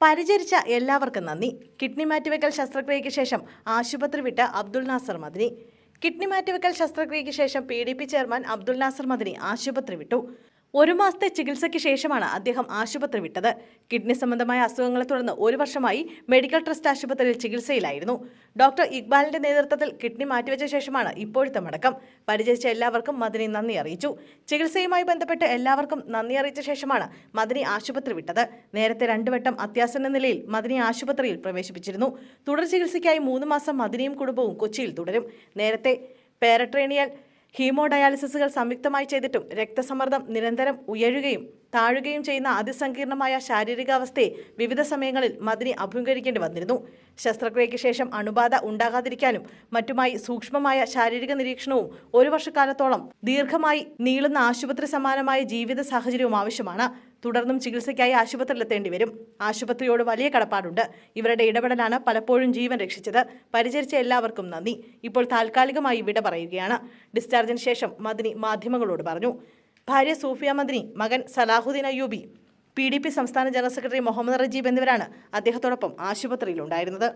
പരിചരിച്ച എല്ലാവർക്കും നന്ദി. കിഡ്നി മാറ്റിവെക്കൽ ശസ്ത്രക്രിയയ്ക്ക് ശേഷം ആശുപത്രി വിട്ട അബ്ദുൽ നാസർ മദനി. കിഡ്നി മാറ്റിവെക്കൽ ശസ്ത്രക്രിയയ്ക്ക് ശേഷം PDP ചെയർമാൻ അബ്ദുൽ നാസർ മദനി ആശുപത്രി വിട്ടു. 1 മാസത്തെ ചികിത്സയ്ക്ക് ശേഷമാണ് അദ്ദേഹം ആശുപത്രി വിട്ടത്. കിഡ്നി സംബന്ധമായ അസുഖങ്ങളെ തുടർന്ന് 1 വർഷമായി മെഡിക്കൽ ട്രസ്റ്റ് ആശുപത്രിയിൽ ചികിത്സയിലായിരുന്നു. ഡോക്ടർ ഇക്ബാലിന്റെ നേതൃത്വത്തിൽ കിഡ്നി മാറ്റിവെച്ച ശേഷമാണ് ഇപ്പോഴത്തെ മടക്കം. പരിചരിച്ച എല്ലാവർക്കും മദനി നന്ദി അറിയിച്ചു. ചികിത്സയുമായി ബന്ധപ്പെട്ട് എല്ലാവർക്കും നന്ദി അറിയിച്ച ശേഷമാണ് മദനി ആശുപത്രി വിട്ടത്. നേരത്തെ 2 വട്ടം അത്യാസന്ന നിലയിൽ മദനി ആശുപത്രിയിൽ പ്രവേശിപ്പിച്ചിരുന്നു. തുടർ ചികിത്സയ്ക്കായി 3 മാസം മദനിയും കുടുംബവും കൊച്ചിയിൽ തുടരും. നേരത്തെ പെരിട്രോണിയൽ ഹീമോഡയാലിസിസുകൾ സംയുക്തമായി ചെയ്തിട്ടും രക്തസമ്മർദ്ദം നിരന്തരം ഉയരുകയും താഴുകയും ചെയ്യുന്ന അതിസങ്കീർണമായ ശാരീരികാവസ്ഥയെ വിവിധ സമയങ്ങളിൽ മദനി അഭിമുഖീകരിക്കേണ്ടി വന്നിരുന്നു. ശസ്ത്രക്രിയയ്ക്ക് ശേഷം അണുബാധ ഉണ്ടാകാതിരിക്കാനും മറ്റുമായി സൂക്ഷ്മമായ ശാരീരിക നിരീക്ഷണവും 1 വർഷക്കാലത്തോളം ദീർഘമായി നീളുന്ന ആശുപത്രി സമാനമായ ജീവിത സാഹചര്യവും ആവശ്യമാണ്. തുടർന്നും ചികിത്സയ്ക്കായി ആശുപത്രിയിലെത്തേണ്ടി വരും. ആശുപത്രിയോട് വലിയ കടപ്പാടുണ്ട്. ഇവരുടെ ഇടപെടലാണ് പലപ്പോഴും ജീവൻ രക്ഷിച്ചത്. പരിചരിച്ച എല്ലാവർക്കും നന്ദി. ഇപ്പോൾ താൽക്കാലികമായി വിട പറയുകയാണ്. ഡിസ്ചാർജിന് ശേഷം മദനി മാധ്യമങ്ങളോട് പറഞ്ഞു. ഭാര്യ സൂഫിയ മദനി, മകൻ സലാഹുദ്ദീൻ അയ്യൂബി, PDP സംസ്ഥാന ജനറൽ സെക്രട്ടറി മുഹമ്മദ് റജീബ് എന്നിവരാണ് അദ്ദേഹത്തോടൊപ്പം ആശുപത്രിയിലുണ്ടായിരുന്നത്.